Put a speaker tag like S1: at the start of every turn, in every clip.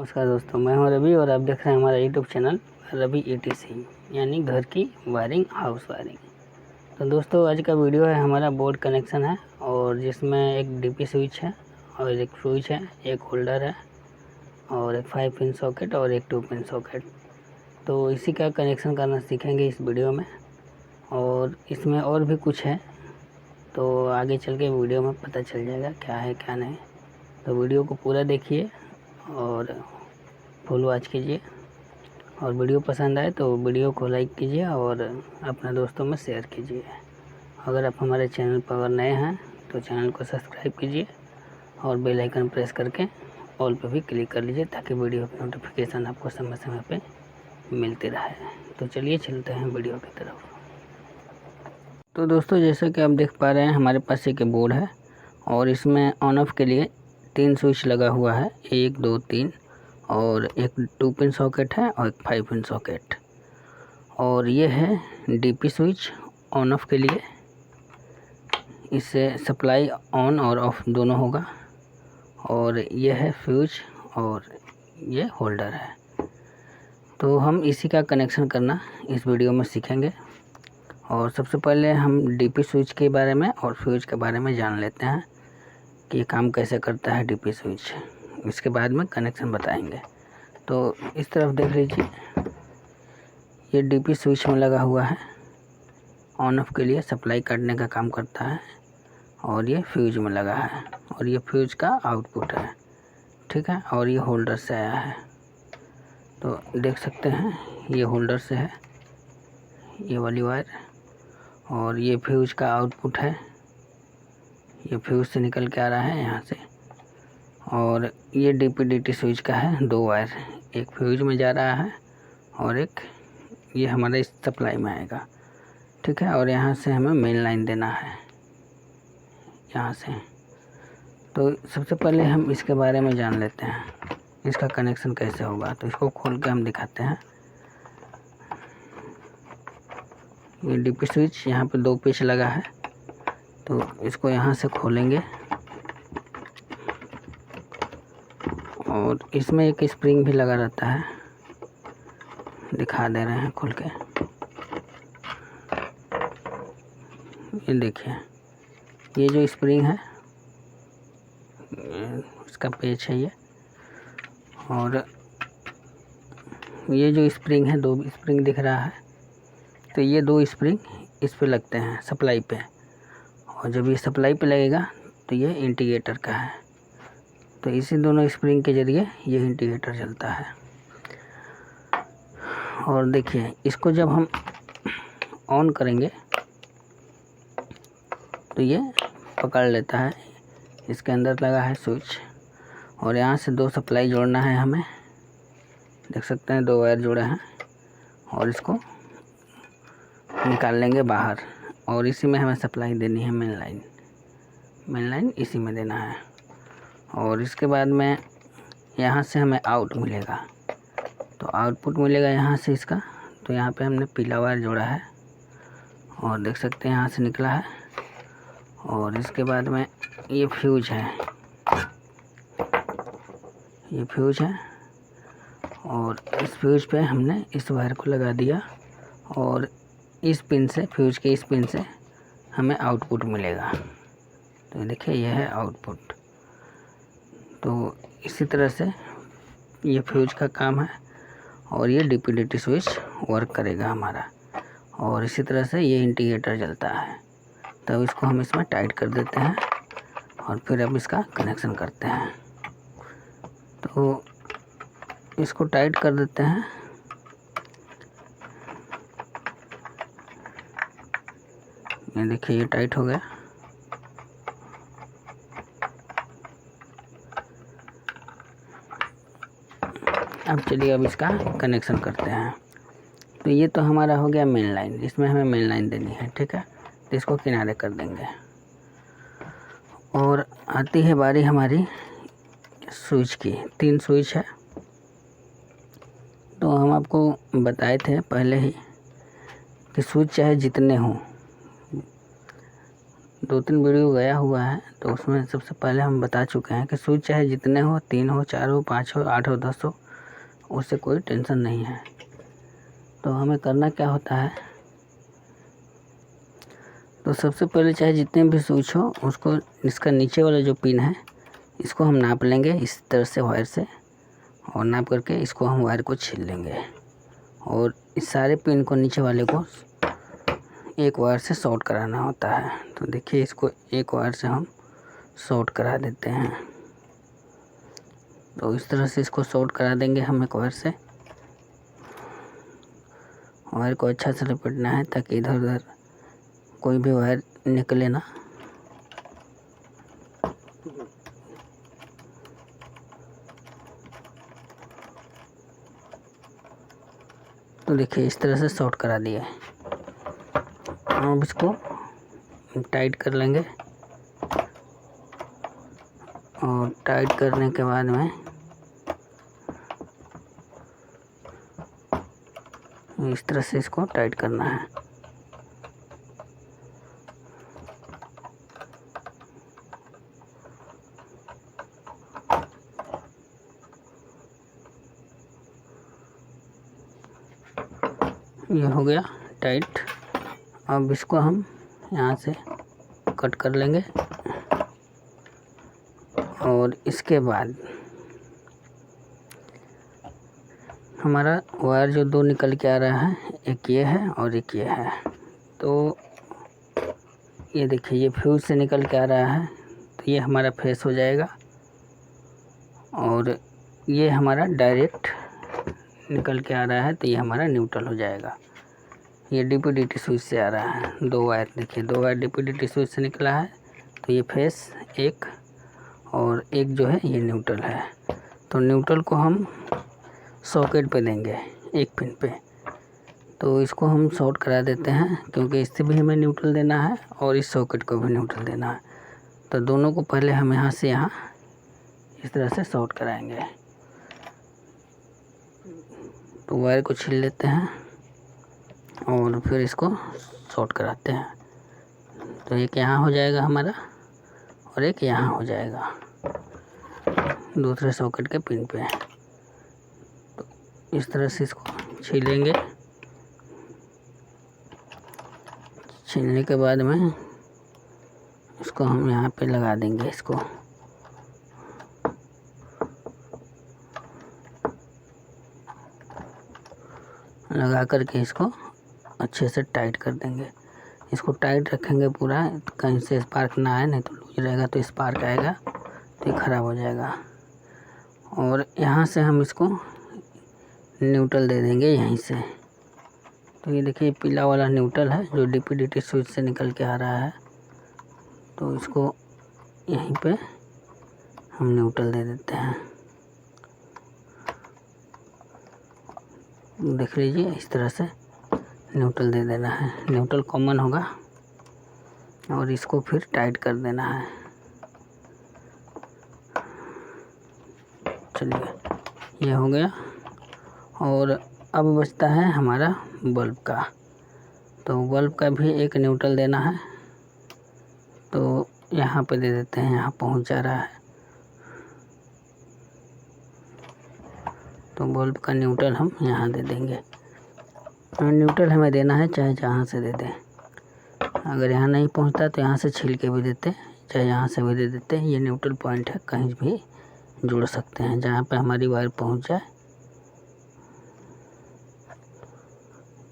S1: नमस्कार दोस्तों, मैं हूं रवि और आप देख रहे हैं हमारा यूट्यूब चैनल रवि ETC यानी घर की वायरिंग, हाउस वायरिंग। तो दोस्तों, आज का वीडियो है हमारा बोर्ड कनेक्शन है और जिसमें एक DP स्विच है और एक फ्यूज है, एक होल्डर है और एक 5 पिन सॉकेट और एक 2 पिन सॉकेट। तो इसी का कनेक्शन करना सीखेंगे इस वीडियो में और इसमें और भी कुछ है, तो आगे चल के वीडियो में पता चल जाएगा क्या है क्या नहीं। तो वीडियो को पूरा देखिए और फुल वॉच कीजिए और वीडियो पसंद आए तो वीडियो को लाइक कीजिए और अपने दोस्तों में शेयर कीजिए। अगर आप हमारे चैनल पर अगर नए हैं तो चैनल को सब्सक्राइब कीजिए और बेल आइकन प्रेस करके ऑल पर भी क्लिक कर लीजिए ताकि वीडियो की नोटिफिकेशन आपको समय समय पे मिलती रहे। तो चलिए चलते हैं वीडियो की तरफ। तो दोस्तों, जैसा कि आप देख पा रहे हैं हमारे पास एक बोर्ड है और इसमें ऑन ऑफ के लिए 3 स्विच लगा हुआ है, 1 2 3 और एक 2 पिन सॉकेट है और एक 5 पिन सॉकेट। और ये है DP स्विच ऑन ऑफ के लिए, इससे सप्लाई ऑन और ऑफ दोनों होगा। और ये है फ्यूज और ये होल्डर है। तो हम इसी का कनेक्शन करना इस वीडियो में सीखेंगे। और सबसे पहले हम DP स्विच के बारे में और फ्यूज के बारे में जान लेते हैं कि ये काम कैसे करता है DP स्विच। इसके बाद में कनेक्शन बताएंगे। तो इस तरफ देख लीजिए, ये DP स्विच में लगा हुआ है, ऑन ऑफ के लिए सप्लाई काटने का काम करता है। और ये फ्यूज में लगा है और ये फ्यूज का आउटपुट है, ठीक है। और ये होल्डर से आया है, तो देख सकते हैं ये होल्डर से है ये वाली वायर। और ये फ्यूज का आउटपुट है, ये फ्यूज से निकल के आ रहा है यहाँ से। और ये DP/DT स्विच का है 2 वायर, एक फ्यूज में जा रहा है और एक ये हमारे इस सप्लाई में आएगा, ठीक है। और यहाँ से हमें मेन लाइन देना है यहाँ से। तो सबसे पहले हम इसके बारे में जान लेते हैं, इसका कनेक्शन कैसे होगा। तो इसको खोल के हम दिखाते हैं। ये DP स्विच यहाँ पे 2 पेच लगा है, तो इसको यहाँ से खोलेंगे और इसमें एक स्प्रिंग भी लगा रहता है, दिखा दे रहे हैं खोल के। ये देखिए, ये जो स्प्रिंग है इसका पेच है ये। और ये जो स्प्रिंग है, 2 स्प्रिंग दिख रहा है, तो ये 2 स्प्रिंग इस पे लगते हैं सप्लाई पे। और जब ये सप्लाई पे लगेगा तो ये इंडिकेटर का है, तो इसी दोनों स्प्रिंग के ज़रिए ये इंडिकेटर चलता है। और देखिए, इसको जब हम ऑन करेंगे तो ये पकड़ लेता है। इसके अंदर लगा है स्विच और यहाँ से 2 सप्लाई जोड़ना है हमें, देख सकते हैं 2 वायर जुड़े हैं। और इसको निकाल लेंगे बाहर और इसी में हमें सप्लाई देनी है मेन लाइन इसी में देना है। और इसके बाद में यहाँ से हमें आउट मिलेगा, तो आउटपुट मिलेगा यहाँ से इसका। तो यहाँ पे हमने पीला वायर जोड़ा है और देख सकते हैं यहाँ से निकला है। और इसके बाद में ये फ्यूज है, ये फ्यूज है। और इस फ्यूज पे हमने इस वायर को लगा दिया और इस पिन से, फ्यूज के इस पिन से हमें आउटपुट मिलेगा। तो देखिए, यह है आउटपुट। तो इसी तरह से ये फ्यूज का काम है और ये DP/DT स्विच वर्क करेगा हमारा। और इसी तरह से ये इंडिकेटर जलता है। तब इसको हम इसमें टाइट कर देते हैं और फिर अब इसका कनेक्शन करते हैं। तो इसको टाइट कर देते हैं। ये देखिए, ये टाइट हो गया। अब चलिए अब इसका कनेक्शन करते हैं। तो ये तो हमारा हो गया मेन लाइन, इसमें हमें मेन लाइन देनी है, ठीक है। तो इसको किनारे कर देंगे। और आती है बारी हमारी स्विच की। 3 स्विच है, तो हम आपको बताए थे पहले ही कि स्विच चाहे जितने हों, 2-3 वीडियो गया हुआ है, तो उसमें सबसे पहले हम बता चुके हैं कि स्विच चाहे जितने हो, 3 हो, 4 हो, 5 हो, 8 हो, 10 हो, उससे कोई टेंशन नहीं है। तो हमें करना क्या होता है, तो सबसे पहले चाहे जितने भी स्विच हो उसको, इसका नीचे वाला जो पिन है इसको हम नाप लेंगे इस तरह से वायर से, और नाप करके इसको हम वायर को छील लेंगे, और इस सारे पिन को, नीचे वाले को एक वायर से शॉर्ट कराना होता है। तो देखिए इसको एक वायर से हम शॉर्ट करा देते हैं। तो इस तरह से इसको शॉर्ट करा देंगे हम एक वायर से। वायर को अच्छा से लपेटना है ताकि इधर उधर कोई भी वायर निकले ना। तो देखिए इस तरह से शॉर्ट करा दिए। अब इसको टाइट कर लेंगे, और टाइट करने के बाद में इस तरह से इसको टाइट करना है। ये हो गया टाइट। अब इसको हम यहाँ से कट कर लेंगे, और इसके बाद हमारा वायर जो 2 निकल के आ रहा है, एक ये है और एक ये है। तो ये देखिए ये फ्यूज से निकल के आ रहा है, तो ये हमारा फेस हो जाएगा, और ये हमारा डायरेक्ट निकल के आ रहा है, तो ये हमारा न्यूट्रल हो जाएगा। ये DP/DT स्विच से आ रहा है। 2 वायर देखिए, 2 वायर DP/DT स्विच से निकला है, तो ये फेस एक, और एक जो है ये न्यूट्रल है। तो न्यूट्रल को हम सॉकेट पे देंगे, एक पिन पे। तो इसको हम शॉर्ट करा देते हैं, क्योंकि इससे भी हमें न्यूट्रल देना है और इस सॉकेट को भी न्यूट्रल देना है। तो दोनों को पहले हम यहाँ से यहाँ इस तरह से शॉर्ट कराएंगे। तो वायर को छील लेते हैं और फिर इसको शॉर्ट कराते हैं। तो एक यहाँ हो जाएगा हमारा, और एक यहाँ हो जाएगा दूसरे सॉकेट के पिन पे। तो इस तरह से इसको छीलेंगे। छीलने के बाद में इसको हम यहाँ पे लगा देंगे। इसको लगा करके इसको अच्छे से टाइट कर देंगे। इसको टाइट रखेंगे पूरा, कहीं से स्पार्क ना आए, नहीं तो लूज रहेगा तो स्पार्क आएगा तो ये ख़राब हो जाएगा। और यहाँ से हम इसको न्यूट्रल दे देंगे यहीं से। तो ये देखिए पीला वाला न्यूट्रल है जो DP/DT स्विच से निकल के आ रहा है, तो इसको यहीं पे हम न्यूट्रल दे देते हैं। देख लीजिए इस तरह से न्यूट्रल दे देना है। न्यूट्रल कॉमन होगा, और इसको फिर टाइट कर देना है। चलिए ये हो गया। और अब बचता है हमारा बल्ब का। तो बल्ब का भी एक न्यूट्रल देना है, तो यहाँ पे दे देते हैं, यहाँ पहुँच जा रहा है। तो बल्ब का न्यूट्रल हम यहाँ दे देंगे। न्यूट्रल हमें देना है चाहे जहाँ से दे दें। अगर यहाँ नहीं पहुँचता तो यहाँ से छील के भी देते, चाहे यहाँ से भी दे देते। ये न्यूट्रल पॉइंट है, कहीं भी जोड़ सकते हैं जहाँ पे हमारी वायर पहुँच जाए।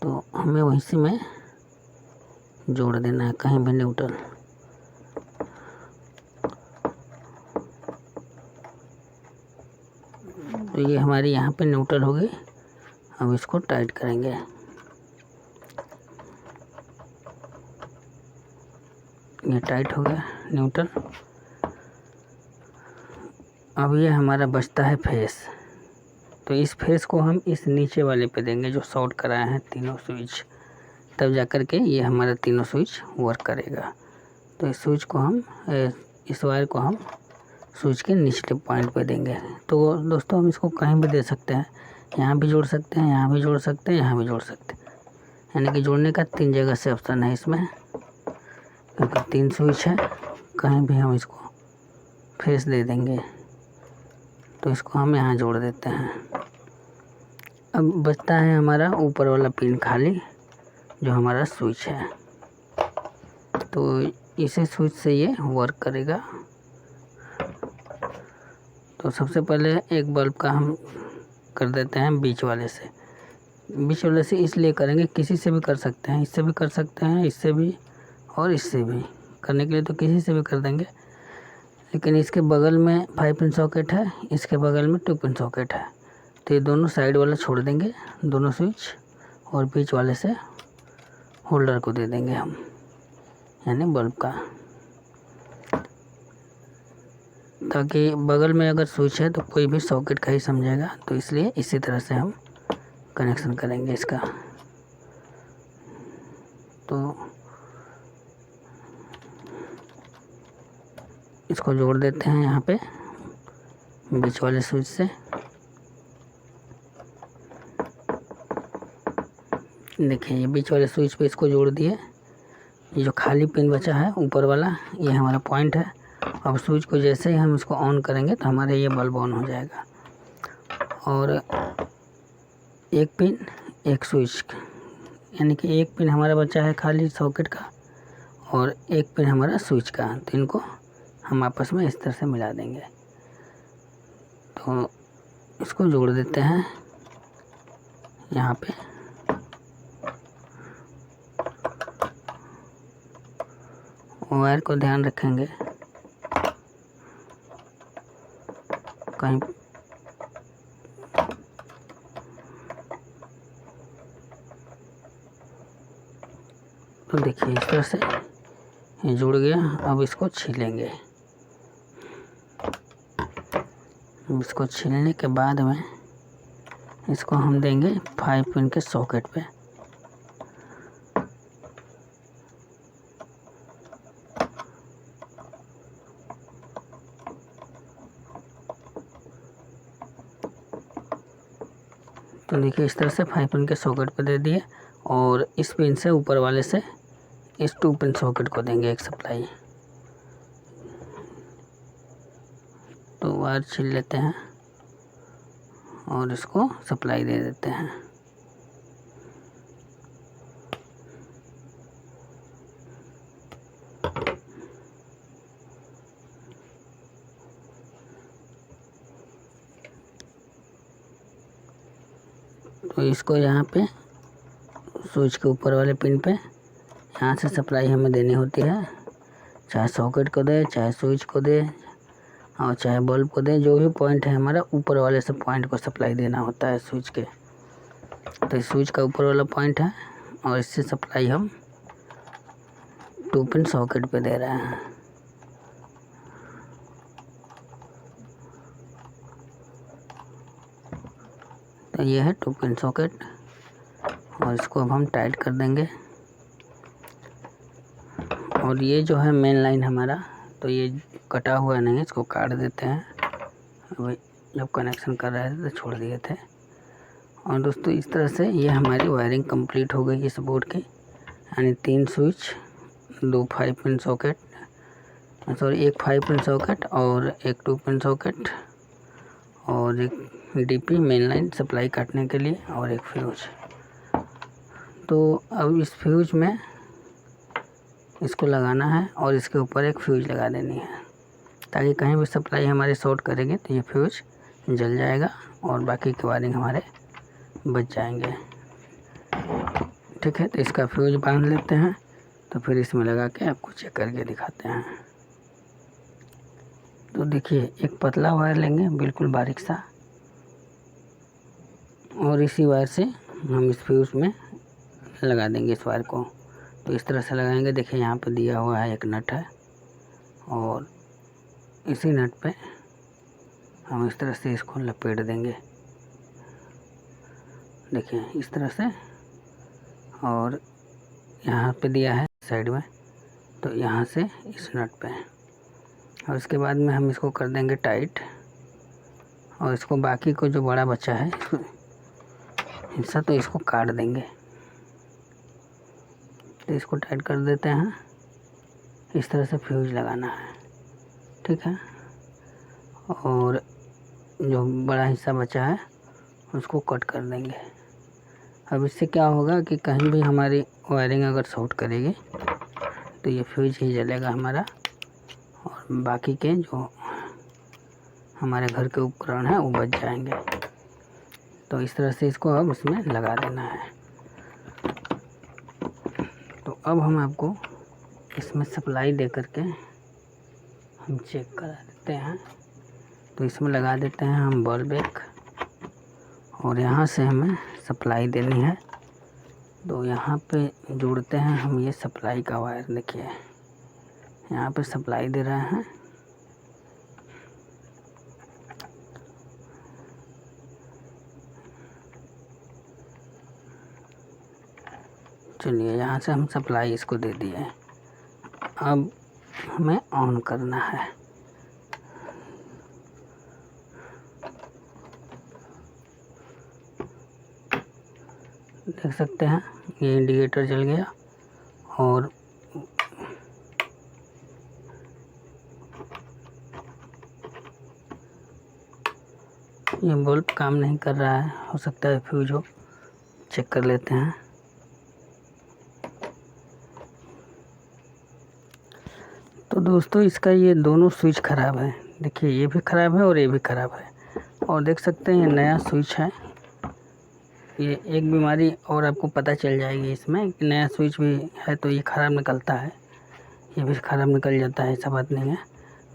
S1: तो हमें वहीं से में जोड़ देना है कहीं भी न्यूट्रल। तो ये हमारी यहाँ पे न्यूट्रल हो गई। अब इसको टाइट करेंगे। ये टाइट हो गया न्यूट्रल। अब ये हमारा बचता है फेस। तो इस फेस को हम इस नीचे वाले पे देंगे जो शॉर्ट कराए हैं तीनों स्विच, तब जा कर के ये हमारा तीनों स्विच वर्क करेगा। तो इस स्विच को हम, इस वायर को हम स्विच के निचले पॉइंट पे देंगे। तो दोस्तों हम इसको कहीं भी दे सकते हैं, यहाँ भी जोड़ सकते हैं, यहाँ भी जोड़ सकते हैं, यहाँ भी जोड़ सकते हैं। यानी कि जोड़ने का 3 जगह से ऑप्शन है इसमें। क्योंकि 3 स्विच है, कहीं भी हम इसको फेस दे देंगे। तो इसको हम यहाँ जोड़ देते हैं। अब बचता है हमारा ऊपर वाला पिन खाली, जो हमारा स्विच है। तो इसी स्विच से ये वर्क करेगा। तो सबसे पहले एक बल्ब का हम कर देते हैं बीच वाले से। बीच वाले से इसलिए करेंगे, किसी से भी कर सकते हैं, इससे भी कर सकते हैं, इससे भी और इससे भी। करने के लिए तो किसी से भी कर देंगे, लेकिन इसके बगल में 5 पिन सॉकेट है, इसके बगल में 2 पिन सॉकेट है। तो ये दोनों साइड वाला छोड़ देंगे, दोनों स्विच, और बीच वाले से होल्डर को दे देंगे हम, यानी बल्ब का। ताकि बगल में अगर स्विच है तो कोई भी सॉकेट का ही समझेगा। तो इसलिए इसी तरह से हम कनेक्शन करेंगे इसका। तो इसको जोड़ देते हैं यहाँ पे बीच वाले स्विच से। देखिए ये बीच वाले स्विच पे इसको जोड़ दिए। ये जो खाली पिन बचा है ऊपर वाला, ये हमारा पॉइंट है। अब स्विच को जैसे ही हम इसको ऑन करेंगे तो हमारे ये बल्ब ऑन हो जाएगा। और एक पिन एक स्विच, यानी कि एक पिन हमारा बचा है खाली सॉकेट का, और एक पिन हमारा स्विच का। तो इनको हम आपस में इस तरह से मिला देंगे। तो इसको जोड़ देते हैं यहाँ पे। वायर को ध्यान रखेंगे कहीं तो देखिए इस तरह से ये जुड़ गया। अब इसको छीलेंगे। इसको छीलने के बाद में इसको हम देंगे 5 पिन के सॉकेट पे। तो देखिए इस तरह से 5 पिन के सॉकेट पे दे दिए, और इस पिन से ऊपर वाले से इस 2 पिन सॉकेट को देंगे एक सप्लाई। तो वायर छील लेते हैं और इसको सप्लाई दे देते हैं। तो इसको यहाँ पे स्विच के ऊपर वाले पिन पे यहाँ से सप्लाई हमें देनी होती है, चाहे सॉकेट को दे, चाहे स्विच को दे, और चाहे बल्ब को दे। जो भी पॉइंट है हमारा, ऊपर वाले से पॉइंट को सप्लाई देना होता है स्विच के। तो इस स्विच का ऊपर वाला पॉइंट है, और इससे सप्लाई हम 2 पिन सॉकेट पे दे रहे हैं। तो ये है 2 पिन सॉकेट, और इसको अब हम टाइट कर देंगे। और ये जो है मेन लाइन हमारा, तो ये कटा हुआ नहीं है, इसको काट देते हैं। अभी जब कनेक्शन कर रहे थे तो छोड़ दिए थे। और दोस्तों इस तरह से ये हमारी वायरिंग कंप्लीट हो गई इस बोर्ड की, यानी 3 switch, 2 5 pin socket, sorry 1 5 pin socket और एक 2 पिन सॉकेट, और एक डीपी मेन लाइन सप्लाई काटने के लिए, और एक फ्यूज। तो अब इस फ्यूज में इसको लगाना है, और इसके ऊपर एक फ्यूज लगा देनी है, ताकि कहीं भी सप्लाई हमारी शॉर्ट करेगी तो ये फ्यूज जल जाएगा और बाकी की वायरिंग हमारे बच जाएंगे। ठीक है, तो इसका फ्यूज बांध लेते हैं। तो फिर इसमें लगा के आपको चेक करके दिखाते हैं। तो देखिए एक पतला वायर लेंगे, बिल्कुल बारीक सा, और इसी वायर से हम इस फ्यूज में लगा देंगे इस वायर को। तो इस तरह से लगाएंगे। देखिए यहाँ पे दिया हुआ है एक नट है, और इसी नट पे हम इस तरह से इसको लपेट देंगे। देखिए इस तरह से, और यहाँ पे दिया है साइड में, तो यहाँ से इस नट पे, और इसके बाद में हम इसको कर देंगे टाइट। और इसको बाकी को जो बड़ा बचा है हिस्सा, तो इसको काट देंगे। तो इसको टाइट कर देते हैं। इस तरह से फ्यूज लगाना है, ठीक है। और जो बड़ा हिस्सा बचा है उसको कट कर देंगे। अब इससे क्या होगा कि कहीं भी हमारी वायरिंग अगर शॉर्ट करेगी तो ये फ्यूज ही जलेगा हमारा, और बाकी के जो हमारे घर के उपकरण हैं वो बच जाएंगे। तो इस तरह से इसको अब इसमें लगा देना है। तो अब हम आपको इसमें सप्लाई दे करके हम चेक करा देते हैं। तो इसमें लगा देते हैं हम बल्ब एक, और यहाँ से हमें सप्लाई देनी है। तो यहाँ पे जोड़ते हैं हम ये सप्लाई का वायर। देखिए यहाँ पे सप्लाई दे रहे हैं, चलिए यहाँ से हम सप्लाई इसको दे दिए। अब हमें ऑन करना है। देख सकते हैं ये इंडिकेटर जल गया और ये बल्ब काम नहीं कर रहा है, हो सकता है फ्यूज हो। चेक कर लेते हैं। तो दोस्तों इसका ये दोनों स्विच ख़राब है। देखिए ये भी ख़राब है और ये भी ख़राब है। और देख सकते हैं ये नया स्विच है। ये एक बीमारी और आपको पता चल जाएगी इसमें कि नया स्विच भी है तो ये ख़राब निकलता है, ये भी ख़राब निकल जाता है, ऐसा बात नहीं है।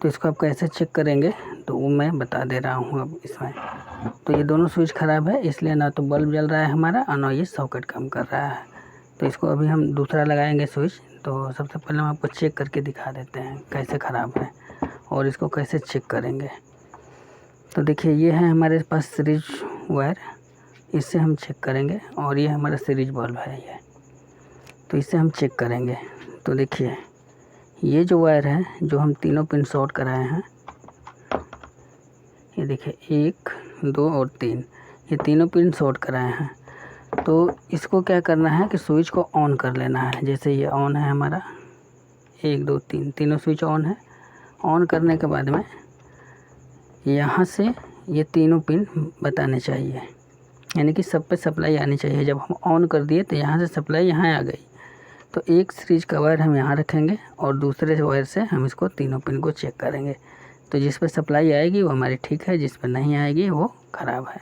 S1: तो इसको आप कैसे चेक करेंगे तो वो मैं बता दे रहा हूँ अब इसमें। तो ये दोनों स्विच ख़राब है, इसलिए ना तो बल्ब जल रहा है हमारा और ना ये सॉकेट काम कर रहा है। तो इसको अभी हम दूसरा लगाएंगे स्विच। तो सबसे पहले हम आपको चेक करके दिखा देते हैं कैसे ख़राब है और इसको कैसे चेक करेंगे। तो देखिए ये है हमारे पास सीरीज वायर, इससे हम चेक करेंगे। और ये हमारा सीरीज बल्ब है ये, तो इससे हम चेक करेंगे। तो देखिए ये जो वायर है जो हम तीनों पिन शॉर्ट कराए हैं, ये देखिए 1 2 और 3, ये तीनों पिन शॉर्ट कराए हैं। तो इसको क्या करना है कि स्विच को ऑन कर लेना है। जैसे ये ऑन है हमारा, 1 2 3 तीनों स्विच ऑन है। ऑन करने के बाद में यहाँ से ये तीनों पिन बताने चाहिए, यानी कि सब पे सप्लाई आनी चाहिए। जब हम ऑन कर दिए तो यहाँ से सप्लाई यहाँ आ गई। तो एक सीरीज का वायर हम यहाँ रखेंगे और दूसरे वायर से हम इसको तीनों पिन को चेक करेंगे। तो जिस पे सप्लाई आएगी वो हमारी ठीक है, जिस पे नहीं आएगी वो ख़राब है।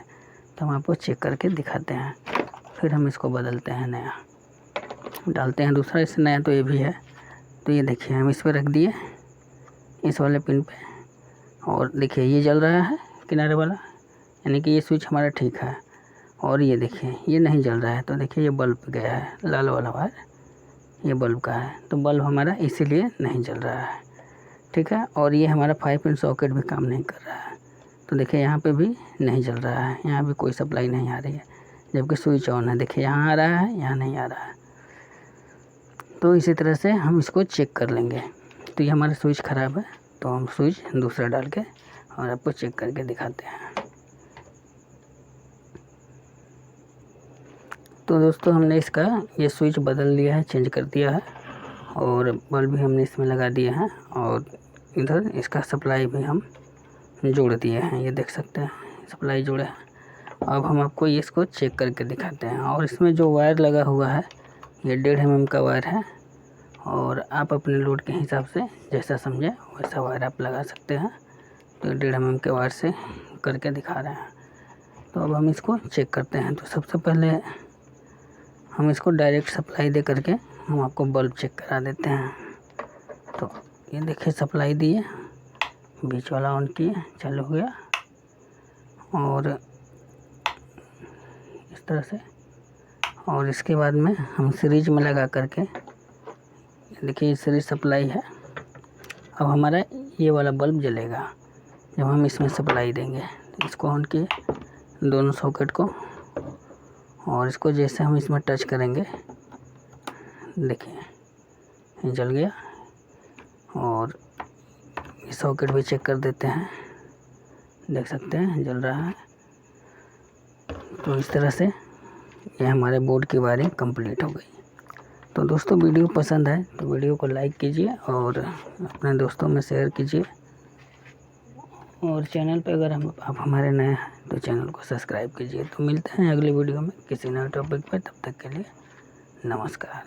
S1: तो हम आपको चेक करके दिखाते हैं, फिर हम इसको बदलते हैं, नया डालते हैं दूसरा। इससे नया तो ये भी है। तो ये देखिए हम इस पर रख दिए, इस वाले पिन पे, और देखिए ये जल रहा है किनारे वाला, यानी कि ये स्विच हमारा ठीक है। और ये देखिए ये नहीं जल रहा है। तो देखिए ये बल्ब गया है, लाल वाला वायर ये बल्ब का है। तो बल्ब हमारा इसीलिए नहीं जल रहा है, ठीक है। और ये हमारा 5 पिन सॉकेट भी काम नहीं कर रहा है। तो देखिए यहाँ पे भी नहीं जल रहा है, यहाँ भी कोई सप्लाई नहीं आ रही है, जबकि स्विच ऑन है। देखिए यहाँ आ रहा है, यहाँ नहीं आ रहा है। तो इसी तरह से हम इसको चेक कर लेंगे। तो ये हमारा स्विच ख़राब है, तो हम स्विच दूसरा डाल के और आपको चेक करके दिखाते हैं। तो दोस्तों हमने इसका ये स्विच बदल लिया है, चेंज कर दिया है, और बल्ब भी हमने इसमें लगा दिए हैं, और इधर इसका सप्लाई भी हम जोड़ दिए हैं। ये देख सकते हैं सप्लाई जोड़े हैं। अब हम आपको ये इसको चेक करके दिखाते हैं। और इसमें जो वायर लगा हुआ है ये 1.5 mm का वायर है, और आप अपने लोड के हिसाब से जैसा समझे वैसा वायर आप लगा सकते हैं। तो 1.5 mm के वायर से करके दिखा रहे हैं। तो अब हम इसको चेक करते हैं। तो सबसे पहले हम इसको डायरेक्ट सप्लाई दे करके हम आपको बल्ब चेक करा देते हैं। तो ये देखिए सप्लाई दिए, बीच वाला ऑन किए, चालू हो गया, और इस तरह से। और इसके बाद में हम सीरीज में लगा करके, देखिए सीरीज सप्लाई है। अब हमारा ये वाला बल्ब जलेगा जब हम इसमें सप्लाई देंगे। इसको ऑन किए दोनों सॉकेट को, और इसको जैसे हम इसमें टच करेंगे देखिए ये जल गया। और ये सॉकेट भी चेक कर देते हैं, देख सकते हैं जल रहा है। तो इस तरह से ये हमारे बोर्ड की वायरिंग कंप्लीट हो गई। तो दोस्तों वीडियो पसंद आए तो वीडियो को लाइक कीजिए और अपने दोस्तों में शेयर कीजिए, और चैनल पे अगर आप हमारे नए हैं तो चैनल को सब्सक्राइब कीजिए। तो मिलते हैं अगली वीडियो में किसी नए टॉपिक पर, तब तक के लिए नमस्कार।